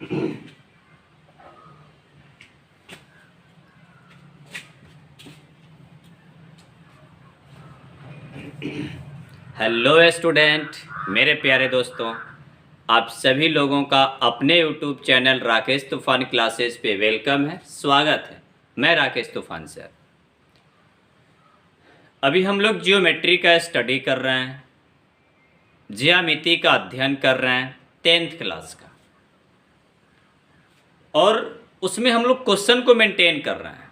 Hello student, मेरे प्यारे दोस्तों, आप सभी लोगों का अपने यूट्यूब चैनल राकेश तूफान क्लासेस पे वेलकम है, स्वागत है। मैं राकेश तूफान सर। अभी हम लोग जियोमेट्री का स्टडी कर रहे हैं, ज्यामिति का अध्ययन कर रहे हैं 10th क्लास का, और उसमें हम लोग क्वेश्चन को मेंटेन कर रहे हैं,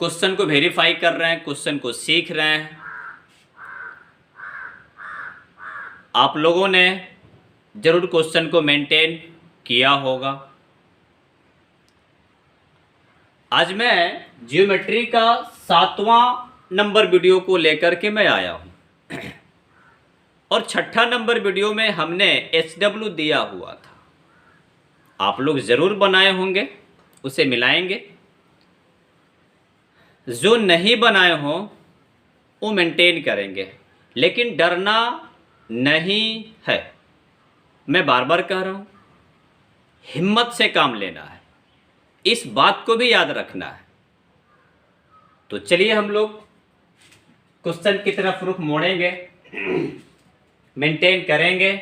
क्वेश्चन को वेरीफाई कर रहे हैं, क्वेश्चन को सीख रहे हैं। आप लोगों ने ज़रूर क्वेश्चन को मेंटेन किया होगा। आज मैं जियोमेट्री का 7वां नंबर वीडियो को लेकर के मैं आया हूँ, और 6ठा नंबर वीडियो में हमने SW दिया हुआ था, आप लोग ज़रूर बनाए होंगे, उसे मिलाएंगे। जो नहीं बनाए हों वो मेंटेन करेंगे, लेकिन डरना नहीं है। मैं बार बार कह रहा हूँ, हिम्मत से काम लेना है, इस बात को भी याद रखना है। तो चलिए हम लोग क्वेश्चन की तरफ रुख मोड़ेंगे, मेंटेन करेंगे,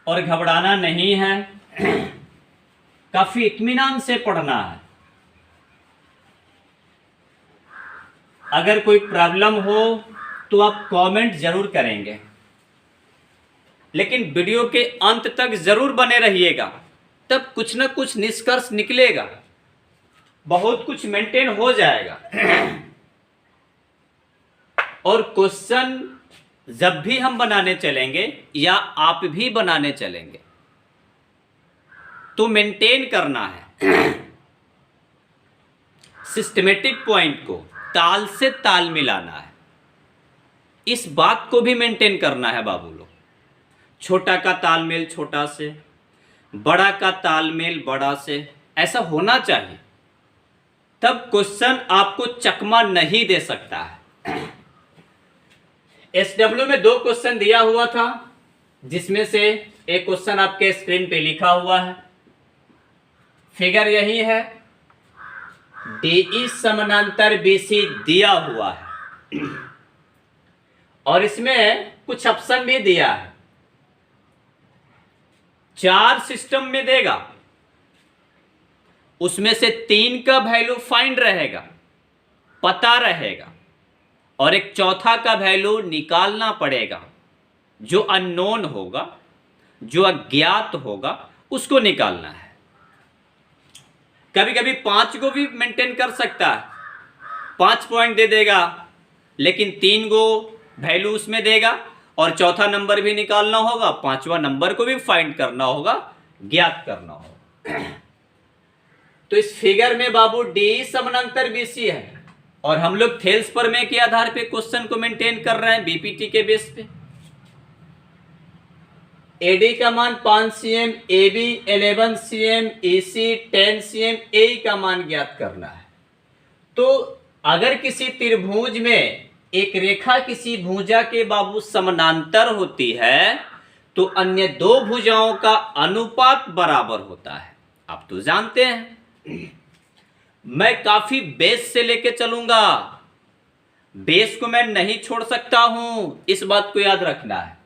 और घबराना नहीं है, काफ़ी इत्मीनान से पढ़ना है। अगर कोई प्रॉब्लम हो तो आप कमेंट ज़रूर करेंगे, लेकिन वीडियो के अंत तक ज़रूर बने रहिएगा, तब कुछ ना कुछ निष्कर्ष निकलेगा, बहुत कुछ मेंटेन हो जाएगा। और क्वेश्चन जब भी हम बनाने चलेंगे या आप भी बनाने चलेंगे तो मेंटेन करना है, सिस्टमेटिक पॉइंट को ताल से ताल मिलाना है, इस बात को भी मेंटेन करना है बाबू लोग। छोटा का तालमेल छोटा से, बड़ा का तालमेल बड़ा से, ऐसा होना चाहिए, तब क्वेश्चन आपको चकमा नहीं दे सकता है। SW में 2 क्वेश्चन दिया हुआ था, जिसमें से एक क्वेश्चन आपके स्क्रीन पे लिखा हुआ है, फिगर यही है, DE समानांतर BC दिया हुआ है, और इसमें कुछ ऑप्शन भी दिया है। 4 सिस्टम में देगा, उसमें से 3 का वैल्यू फाइंड रहेगा, पता रहेगा, और एक चौथा का वैल्यू निकालना पड़ेगा। जो अननोन होगा, जो अज्ञात होगा, उसको निकालना है। कभी कभी 5 को भी मेंटेन कर सकता है, 5 पॉइंट दे देगा, लेकिन 3 को वैल्यू उसमें देगा, और चौथा नंबर भी निकालना होगा, 5वां नंबर को भी फाइंड करना होगा, ज्ञात करना होगा। तो इस फिगर में बाबू DE समानांतर BC है, और हम लोग थेल्स प्रमेय के आधार पे क्वेश्चन को मेंटेन कर रहे हैं, BPT के बेस पे। AD का मान 5 cm, AB 11 cm, EC 10 cm, AE का मान ज्ञात करना है। तो अगर किसी त्रिभुज में एक रेखा किसी भुजा के बाबू समानांतर होती है, तो अन्य 2 भुजाओं का अनुपात बराबर होता है। आप तो जानते हैं, मैं काफी बेस से लेके चलूंगा, बेस को मैं नहीं छोड़ सकता हूं, इस बात को याद रखना है।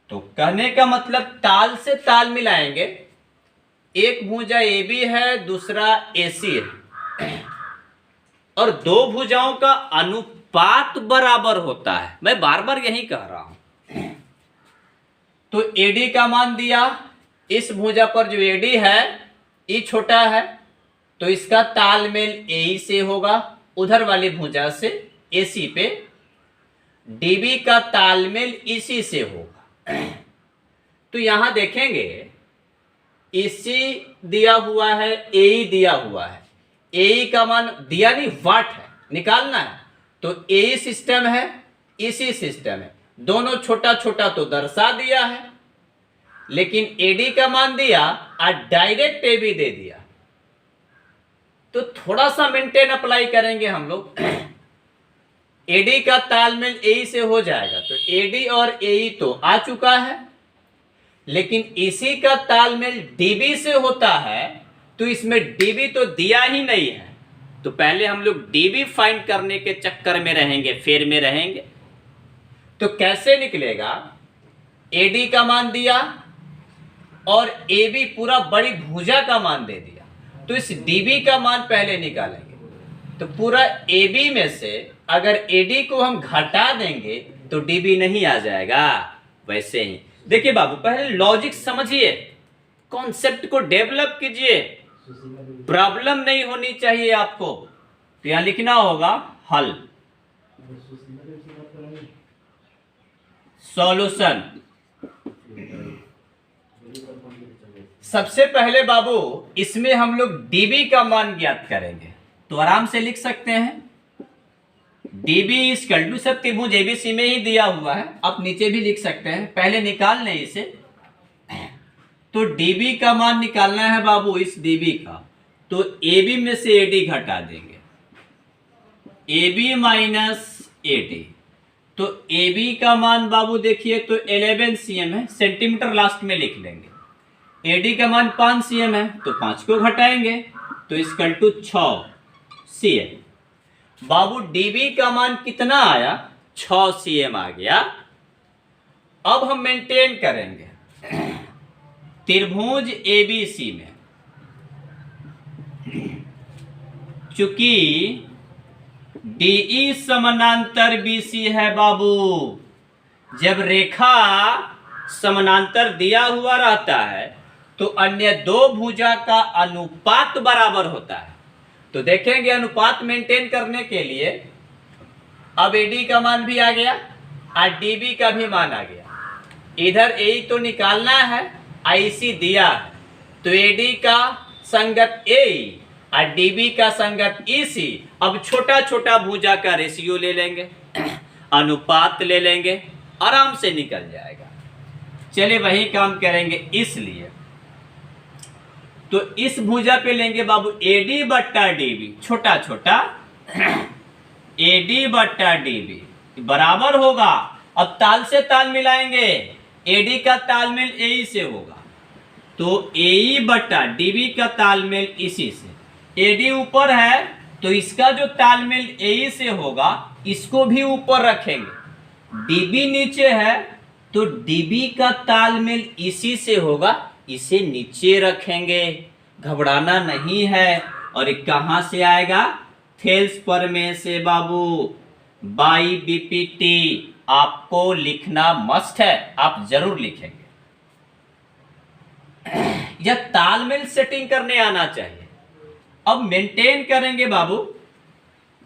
तो कहने का मतलब ताल से ताल मिलाएंगे, एक भुजा AB है, दूसरा AC है, और 2 भुजाओं का अनुपात बराबर होता है। मैं बार बार यही कह रहा हूं। तो AD का मान दिया, इस भुजा पर जो AD है, E छोटा है, तो इसका तालमेल AE से होगा, उधर वाली भुजा से AC पे। DB का तालमेल EC से होगा। तो यहां देखेंगे, EC दिया हुआ है, AE दिया हुआ है, AE का मान दिया नहीं, वाट है, निकालना है। तो AE सिस्टम है, EC सिस्टम है, दोनों छोटा छोटा तो दर्शा दिया है, लेकिन AD का मान दिया और डायरेक्ट AB दे दिया। तो थोड़ा सा मेंटेन अप्लाई करेंगे हम लोग, AD का तालमेल AE से हो जाएगा। तो AD और AE तो आ चुका है, लेकिन इसी का तालमेल डीबी से होता है, तो इसमें डीबी तो दिया ही नहीं है, तो पहले हम लोग डीबी फाइंड करने के चक्कर में रहेंगे, फेर में रहेंगे। तो कैसे निकलेगा? एडी का मान दिया और एबी पूरा बड़ी भुजा का मान दे दिया, तो इस डीबी का मान पहले निकालेंगे। तो पूरा एबी में से अगर एडी को हम घटा देंगे तो डीबी नहीं आ जाएगा। वैसे ही देखिए बाबू, पहले लॉजिक समझिए, कॉन्सेप्ट को डेवलप कीजिए, प्रॉब्लम नहीं होनी चाहिए आपको। तो यहां लिखना होगा हल, सॉल्यूशन। सबसे पहले बाबू इसमें हम लोग डीबी का मान ज्ञात करेंगे, तो आराम से लिख सकते हैं डीबी इक्वल टू, सब त्रिभुज एबीसी में ही दिया हुआ है, आप नीचे भी लिख सकते हैं, पहले निकाल लें इसे। तो डीबी का मान निकालना है बाबू, इस डीबी का, तो एबी में से एडी घटा देंगे, एबी माइनस एडी। तो एबी का मान बाबू देखिए तो 11 cm है, सेंटीमीटर लास्ट में लिख लेंगे। एडी का मान 5 cm है, तो 5 को घटाएंगे, तो इक्वल टू 6 cm। बाबू डीबी का मान कितना आया? 6 cm आ गया। अब हम मेंटेन करेंगे त्रिभुज एबीसी में, चूंकि डीई समानांतर बीसी है बाबू, जब रेखा समानांतर दिया हुआ रहता है तो अन्य दो भुजा का अनुपात बराबर होता है। तो देखेंगे अनुपात मेंटेन करने के लिए अब एडी का मान भी आ गया और डीबी का भी मान आ गया। इधर ए तो निकालना है, आईसी दिया है, तो एडी का संगत ए और डीबी का संगत ईसी। अब छोटा छोटा भुजा का रेशियो ले लेंगे, अनुपात ले लेंगे, आराम से निकल जाएगा। चलिए वही काम करेंगे, इसलिए तो इस भुजा पे लेंगे बाबू एडी बट्टा डीबी, छोटा छोटा एडी बट्टा डीबी बराबर होगा। अब ताल से ताल मिलाएंगे, एडी का तालमेल ए से होगा, तो ए बट्टा डीबी का तालमेल इसी से। एडी ऊपर है तो इसका जो तालमेल ए से होगा इसको भी ऊपर रखेंगे। डीबी नीचे है तो डीबी का तालमेल इसी से होगा, इसे नीचे रखेंगे, घबराना नहीं है। और कहां से आएगा? थेल्स प्रमेय से बाबू, बाई बीपीटी आपको लिखना मस्ट है, आप जरूर लिखेंगे। यह तालमेल सेटिंग करने आना चाहिए। अब मेंटेन करेंगे बाबू,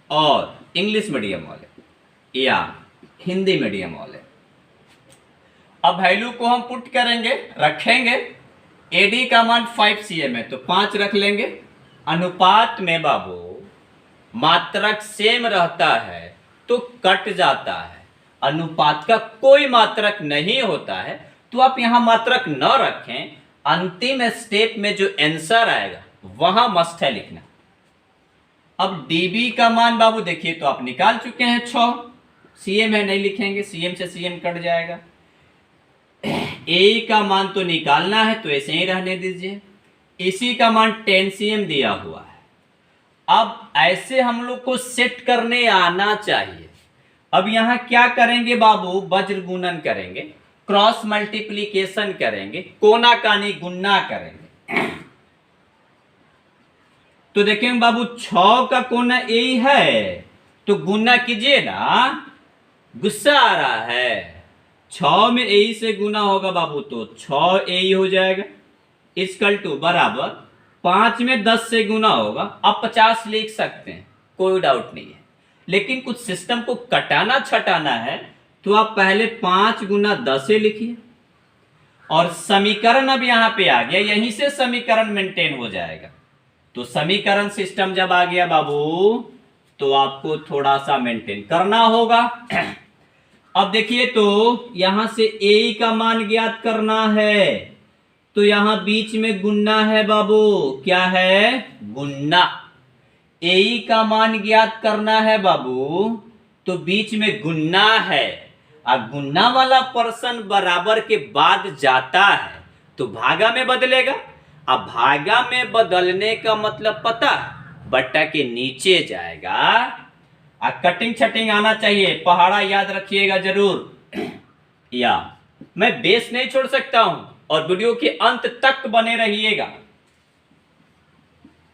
और इंग्लिश मीडियम वाले या हिंदी मीडियम वाले, अब वैल्यू को हम पुट करेंगे, रखेंगे। एडी का मान 5 cm है तो 5 रख लेंगे। अनुपात में बाबू मात्रक सेम रहता है तो कट जाता है, अनुपात का कोई मात्रक नहीं होता है, तो आप यहां मात्रक न रखें। अंतिम स्टेप में जो आंसर आएगा वहां मस्ट है लिखना। अब डीबी का मान बाबू देखिए तो आप निकाल चुके हैं 6 cm है, नहीं लिखेंगे, cm से cm कट जाएगा। ए का मान तो निकालना है तो ऐसे ही रहने दीजिए। इसी का मान 10 cm दिया हुआ है। अब ऐसे हम लोग को सेट करने आना चाहिए। अब यहां क्या करेंगे बाबू? वज्र गुणन करेंगे, क्रॉस मल्टीप्लीकेशन करेंगे, कोना कानी गुणा करेंगे। तो देखेंगे बाबू 6 का कोना ए है तो गुणा कीजिए ना, गुस्सा आ रहा है। 6 में ए से गुना होगा बाबू तो 6 ए हो जाएगा, इक्वल टू बराबर 5 में 10 से गुना होगा। आप 50 लिख सकते हैं, कोई डाउट नहीं है। लेकिन कुछ सिस्टम को कटाना छटाना है तो आप पहले 5 गुना 10 से लिखिए, और समीकरण अब यहां पे आ गया, यहीं से समीकरण मेंटेन हो जाएगा। तो समीकरण सिस्टम जब आ गया बाबू तो आपको थोड़ा सा मेंटेन करना होगा। अब देखिए तो यहां से ए का मान ज्ञात करना है, तो यहां बीच में गुन्ना है बाबू, क्या है? गुन्ना। ए का मान ज्ञात करना है बाबू, तो बीच में गुन्ना है। अब गुना वाला पर्सन बराबर के बाद जाता है तो भागा में बदलेगा। अब भागा में बदलने का मतलब पता है, बट्टा के नीचे जाएगा। अब कटिंग छटिंग आना चाहिए, पहाड़ा याद रखिएगा जरूर। या मैं बेस नहीं छोड़ सकता हूं और वीडियो के अंत तक बने रहिएगा।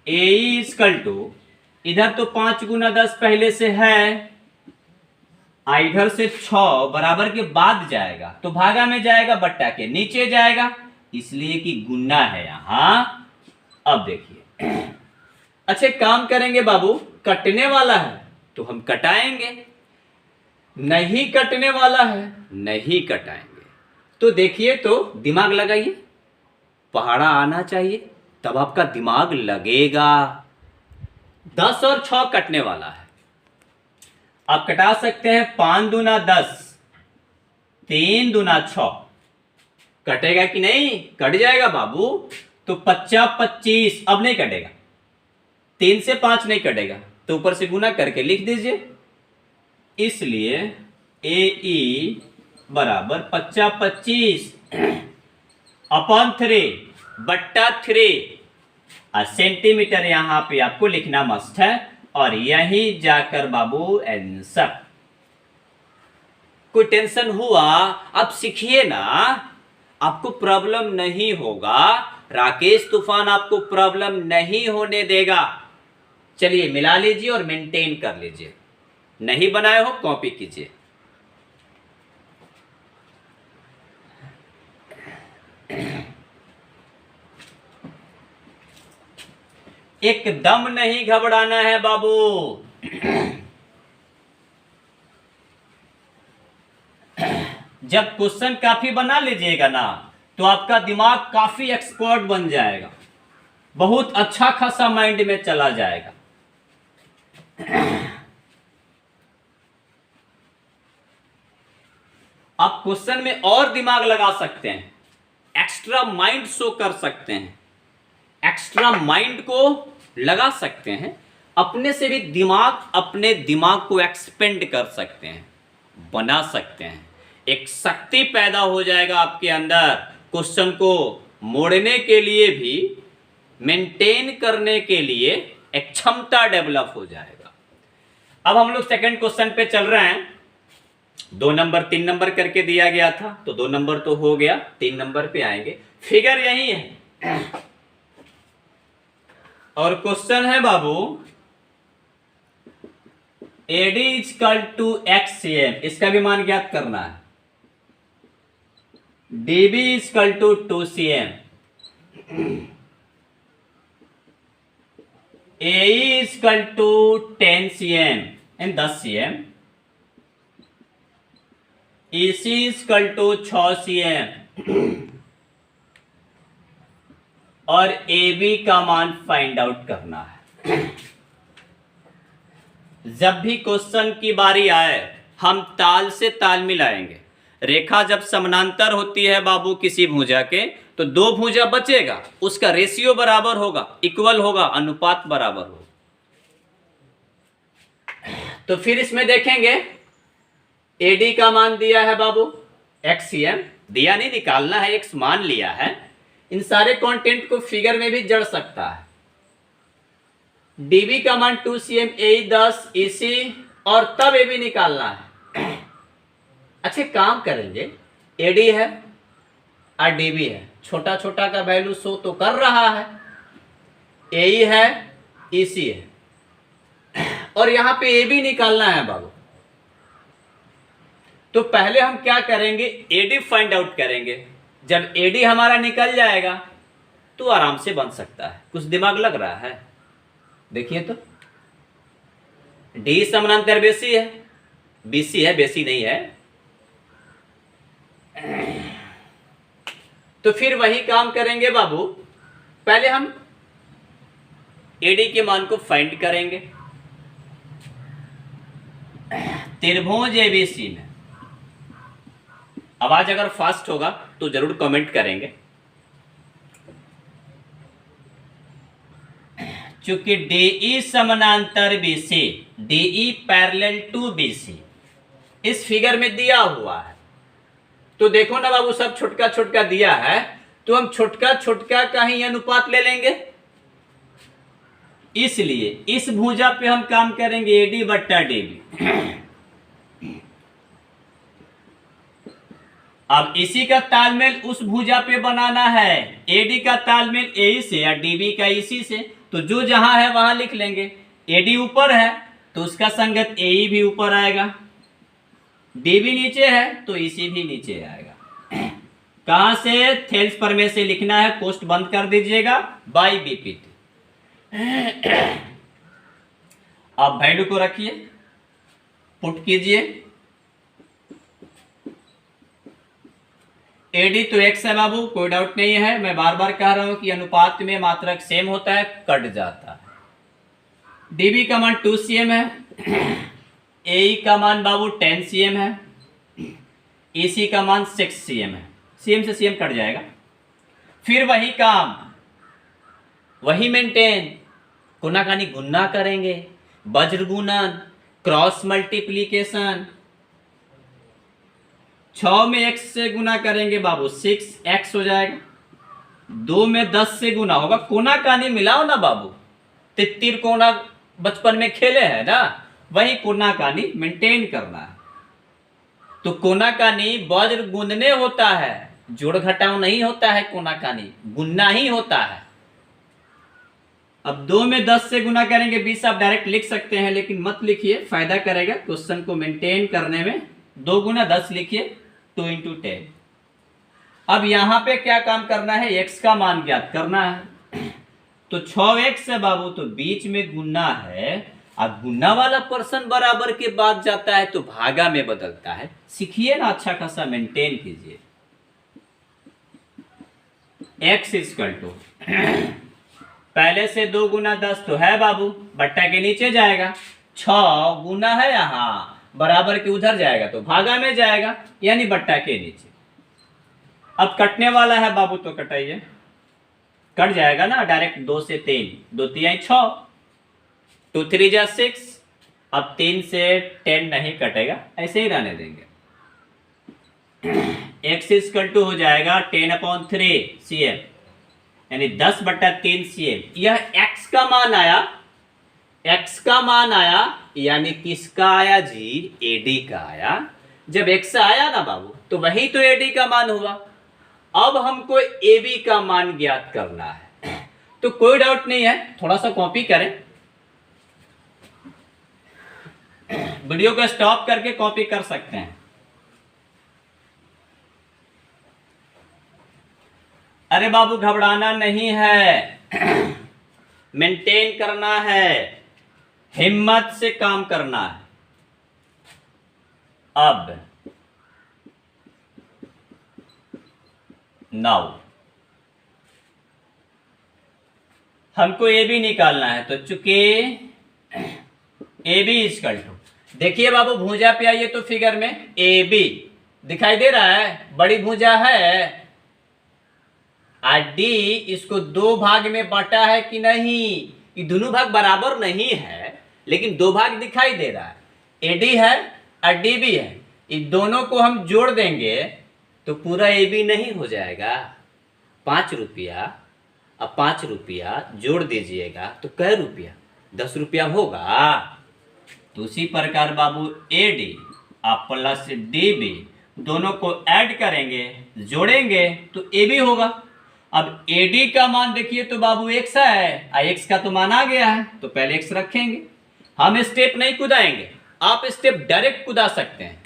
ए इक्वल टू, इधर तो 5 गुना 10 पहले से है, इधर से 6 बराबर के बाद जाएगा तो भागा में जाएगा, बट्टा के नीचे जाएगा, इसलिए कि गुना है यहां। अब देखिए, अच्छे काम करेंगे बाबू, कटने वाला है तो हम कटाएंगे, नहीं कटने वाला है नहीं कटाएंगे। तो देखिए, तो दिमाग लगाइए, पहाड़ा आना चाहिए तब आपका दिमाग लगेगा। 10 और 6 कटने वाला है, आप कटा सकते हैं। 5 दूना 10, 3 दूना 6, कटेगा कि नहीं? कट जाएगा बाबू। तो 50 25, अब नहीं कटेगा, 3 से 5 नहीं कटेगा तो ऊपर से गुना करके लिख दीजिए। इसलिए ए ई बराबर 50 25 अपॉन 3 बट्टा 3 सेंटीमीटर यहां पे आपको लिखना मस्ट है। और यही जाकर बाबू आंसर। कोई टेंशन हुआ? अब सीखिए ना, आपको प्रॉब्लम नहीं होगा। राकेश तूफान आपको प्रॉब्लम नहीं होने देगा। चलिए मिला लीजिए और मेंटेन कर लीजिए। नहीं बनाए हो कॉपी कीजिए। एकदम नहीं घबराना है बाबू। जब क्वेश्चन काफी बना लीजिएगा ना तो आपका दिमाग काफी एक्सपर्ट बन जाएगा, बहुत अच्छा खासा माइंड में चला जाएगा। आप क्वेश्चन में और दिमाग लगा सकते हैं, एक्स्ट्रा माइंड शो कर सकते हैं, एक्स्ट्रा माइंड को लगा सकते हैं, अपने से भी अपने दिमाग को एक्सपेंड कर सकते हैं, बना सकते हैं। एक शक्ति पैदा हो जाएगा आपके अंदर, क्वेश्चन को मोड़ने के लिए भी, मेंटेन करने के लिए एक क्षमता डेवलप हो जाएगा। अब हम लोग सेकंड क्वेश्चन पे चल रहे हैं। 2 नंबर 3 नंबर करके दिया गया था तो 2 नंबर तो हो गया, 3 नंबर पे आएंगे। फिगर यही है और क्वेश्चन है बाबू AD इक्वल टू XCM, इसका भी मान ज्ञात करना है। DB equal to 2CM, AE equal to 10CM and 10CM, EC equal to 6CM और AB का मान फाइंड आउट करना है। जब भी क्वेश्चन की बारी आए हम ताल से ताल मिलाएंगे। रेखा जब समानांतर होती है बाबू किसी भुजा के तो 2 भुजा बचेगा, उसका रेशियो बराबर होगा, इक्वल होगा, अनुपात बराबर होगा। तो फिर इसमें देखेंगे AD का मान दिया है बाबू XCM, दिया नहीं, निकालना है, X मान लिया है। इन सारे कंटेंट को फिगर में भी जड़ सकता है। DB का मान 2CM, AE 10, EC और तब AB निकालना है। अच्छे काम करेंगे, AD है और DB है, छोटा छोटा का वैल्यू शो तो कर रहा है, AE है, EC है और यहां पे AB निकालना है बाबू। तो पहले हम क्या करेंगे, AD फाइंड आउट करेंगे। जब AD हमारा निकल जाएगा तो आराम से बन सकता है। कुछ दिमाग लग रहा है? देखिए तो D समानांतर बेसी है, BC है, बेसी नहीं है। तो फिर वही काम करेंगे बाबू, पहले हम AD के मान को फाइंड करेंगे। त्रिभुज ABC में, आवाज अगर फास्ट होगा तो जरूर कमेंट करेंगे। चूंकि DE समानांतर BC, DE parallel to BC, इस फिगर में दिया हुआ है। तो देखो ना बाबू, सब छोटका छोटका दिया है, तो हम छोटका छोटका का ही अनुपात ले लेंगे। इसलिए इस भुजा पे हम काम करेंगे एडी बट्टा डीबी। अब इसी का तालमेल उस भुजा पे बनाना है। एडी का तालमेल ए से या डीबी का इसी से, तो जो जहां है वहां लिख लेंगे। एडी ऊपर है तो उसका संगत ए भी ऊपर आएगा, डीबी नीचे है तो इसी भी नीचे आएगा। कहां से? थेल्स प्रमेय से लिखना है, कोष्ट बंद कर दीजिएगा, बाई बीपीटी। अब वैल्यू को रखिए, पुट कीजिए। एडी तो एक्स है बाबू, कोई डाउट नहीं है। मैं बार बार कह रहा हूं कि अनुपात में मात्रक सेम होता है, कट जाता है। डीबी का मान 2 cm है, ए का मान बाबू 10 cm है, ईसी का मान 6 cm है। cm से cm कट जाएगा। फिर वही काम, वही मेंटेन, कोनाकानी गुना करेंगे, वज्र गुणन, क्रॉस मल्टीप्लीकेशन। 6 में x से गुना करेंगे बाबू 6x हो जाएगा। 2 में 10 से गुना होगा, कोनाकानी मिलाओ ना बाबू। तित्तिर कोना बचपन में खेले हैं ना, वही कोनाकानी मेंटेन करना है। तो कोनाकानी वज्र गुणने होता है, जोड़ घटाव नहीं होता है, कोनाकानी गुन्ना ही होता है। अब 2 में 10 से गुना करेंगे 20, आप डायरेक्ट लिख सकते हैं, लेकिन मत लिखिए, फायदा करेगा क्वेश्चन को मेंटेन करने में। 2 गुना 10 लिखिए, 2 × 10। अब यहां पे क्या काम करना है? x का मान ज्ञात करना है। तो 6x है बाबू, तो बीच में गुना है। अब गुना वाला पर्सन बराबर के बाद जाता है तो भागा में बदलता है। सीखिए ना, अच्छा खासा मेंटेन कीजिए। x = पहले से 2 गुना 10 तो है बाबू, बट्टा के नीचे जाएगा। 6 गुना है यहां, बराबर के उधर जाएगा तो भागा में जाएगा, यानी बट्टा के नीचे। अब कटने वाला है बाबू, तो कटाइए, कट जाएगा ना डायरेक्ट। 2 से 3, 2 3 6, 2 3 6। अब 3 से 10 नहीं कटेगा, ऐसे ही रहने देंगे। x = हो जाएगा 10/3 cm, यानी 10/3 cm। यह x का मान आया, x का मान आया, यानी किसका आया जी? एडी का आया। जब x आया ना बाबू, तो वही तो एडी का मान हुआ। अब हमको AB का मान ज्ञात करना है। तो कोई डाउट नहीं है, थोड़ा सा कॉपी करें, वीडियो को स्टॉप करके कॉपी कर सकते हैं। अरे बाबू घबराना नहीं है, मेंटेन करना है, हिम्मत से काम करना है। अब नाउ हमको ए बी निकालना है। तो चूंकि ए बी = देखिए बाबू, भुजा पे आइए तो फिगर में ए बी दिखाई दे रहा है, बड़ी भुजा है। और डी इसको 2 भाग में बांटा है कि नहीं? ये दोनों भाग बराबर नहीं है, लेकिन 2 भाग दिखाई दे रहा है। एडी है और डी भी है, इन दोनों को हम जोड़ देंगे तो पूरा ए बी नहीं हो जाएगा। 5 रुपया, अब 5 रुपया जोड़ दीजिएगा तो कै रुपया? 10 रुपया होगा। तो उसी प्रकार बाबू ए डी आप प्लस डी बी दोनों को ऐड करेंगे, जोड़ेंगे तो ए बी होगा। अब ए डी का मान देखिए तो बाबू x है, x का तो मान आ गया है, तो पहले x रखेंगे। हम स्टेप नहीं कुदाएंगे, आप स्टेप डायरेक्ट कुदा सकते हैं।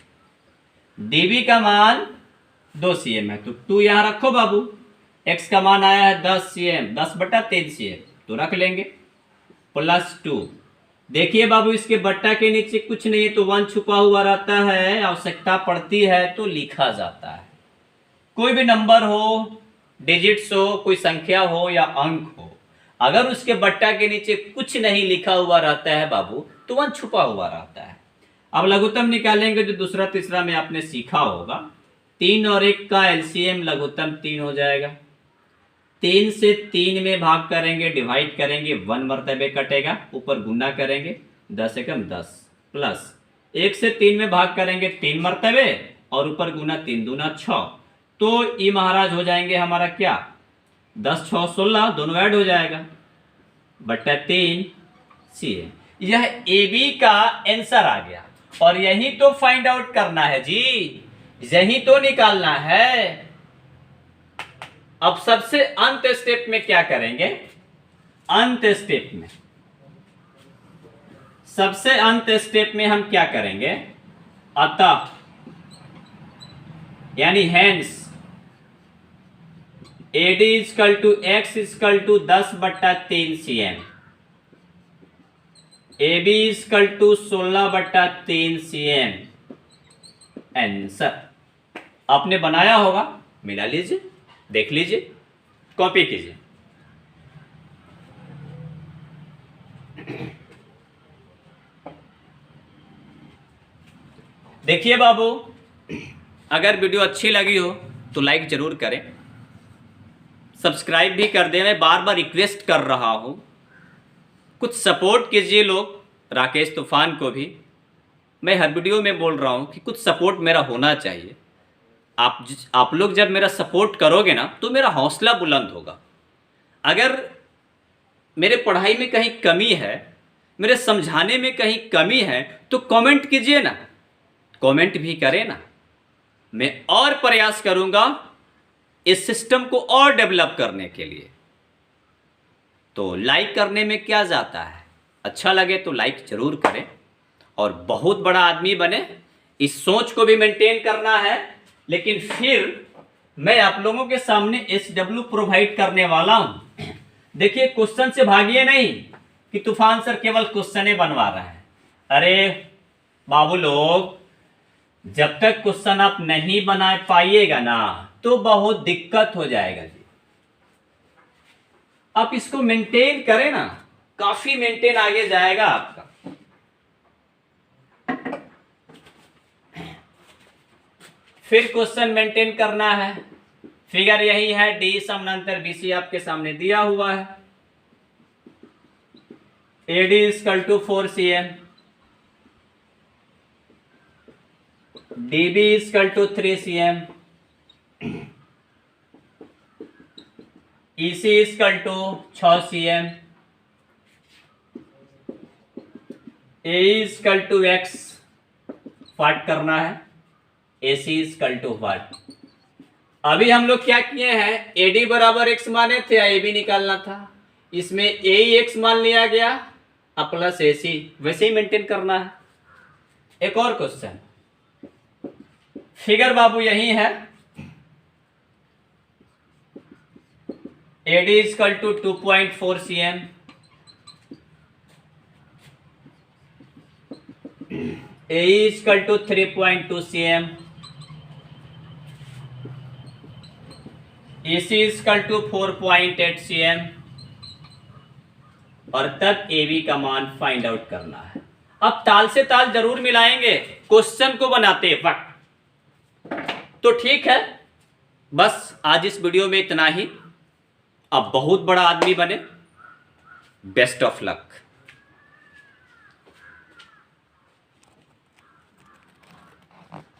db का मान 2 cm है, तो 2 यहां रखो बाबू। x का मान आया है 10 cm, 10/3 cm, तो रख लेंगे प्लस 2। देखिए बाबू, इसके बट्टा के नीचे कुछ नहीं है तो 1 छुपा हुआ रहता है, आवश्यकता पड़ती है तो लिखा जाता है। कोई भी नंबर हो, डिजिट्स हो, कोई संख्या हो या अंक हो, अगर उसके बट्टा के नीचे कुछ नहीं लिखा हुआ रहता है बाबू, तो 1 छुपा हुआ रहता है। अब लघुत्तम निकालेंगे, जो दूसरा तीसरा में आपने सीखा होगा। 3 और 1 का एलसीएम लघुत्तम 3 हो जाएगा। 3 से 3 में भाग करेंगे, डिवाइड करेंगे, 1 मरतबे कटेगा, ऊपर गुना करेंगे, 10 एकम 10 प्लस 1 से 3 में भाग करेंगे 3 मरतबे और ऊपर गुना 3 दूना 6, तो ये महाराज हो जाएंगे हमारा क्या 10 6 16, दोनों ऐड हो जाएगा बट्टा 3 CM। यह AB का आंसर आ गया और यही तो फाइंड आउट करना है जी, यही तो निकालना है। अब सबसे अंत स्टेप में क्या करेंगे, अंत स्टेप में, सबसे अंत स्टेप में हम क्या करेंगे, अतः यानी hence AD equal to X equal to 10/3 CM, AB equal to 16/3 CM। Answer आपने बनाया होगा, मिला लीजिए, देख लीजिए, कॉपी कीजिए। देखिए बाबू, अगर वीडियो अच्छी लगी हो तो लाइक जरूर करें, सब्सक्राइब भी कर दें। मैं बार बार रिक्वेस्ट कर रहा हूं, कुछ सपोर्ट कीजिए लोग, राकेश तूफान को भी मैं हर वीडियो में बोल रहा हूं कि कुछ सपोर्ट मेरा होना चाहिए। आप लोग जब मेरा सपोर्ट करोगे ना तो मेरा हौसला बुलंद होगा। अगर मेरे पढ़ाई में कहीं कमी है, मेरे समझाने में कहीं कमी है तो कमेंट कीजिए ना, कमेंट भी करें ना, मैं और प्रयास करूंगा इस सिस्टम को और डेवलप करने के लिए। तो लाइक करने में क्या जाता है, अच्छा लगे तो लाइक जरूर करें और बहुत बड़ा आदमी बने, इस सोच को भी मेंटेन करना है। लेकिन फिर मैं आप लोगों के सामने SW प्रोवाइड करने वाला हूं। देखिए, क्वेश्चन से भागिए नहीं कि तूफान सर केवल क्वेश्चन बनवा रहे हैं। अरे बाबू लोग, जब तक क्वेश्चन आप नहीं बना पाइएगा ना तो बहुत दिक्कत हो जाएगा जी। आप इसको मेंटेन करें ना, काफी मेंटेन आगे जाएगा आपका। फिर क्वेश्चन मेंटेन करना है, फिगर यही है, D समानांतर BC आपके सामने दिया हुआ है। AD equal to 4 CM, DB equal to 3 CM, EC equal to 6 CM, AE equal to X फाट करना है, AC इक्वल टू वाट। अभी हम लोग क्या किए हैं, AD बराबर X माने थे, AB निकालना था, इसमें AE X मान लिया गया अब प्लस AC, वैसे ही मेंटेन करना है। एक और क्वेश्चन, फिगर बाबू यही है, AD equal to 2.4 CM, AE equal to 3.2 CM, EC equal to 4.8 CM और तब AB का मान फाइंड आउट करना है। अब ताल से ताल जरूर मिलाएंगे क्वेश्चन को बनाते वक्त, तो ठीक है। बस आज इस वीडियो में इतना ही। अब बहुत बड़ा आदमी बने। Best of luck.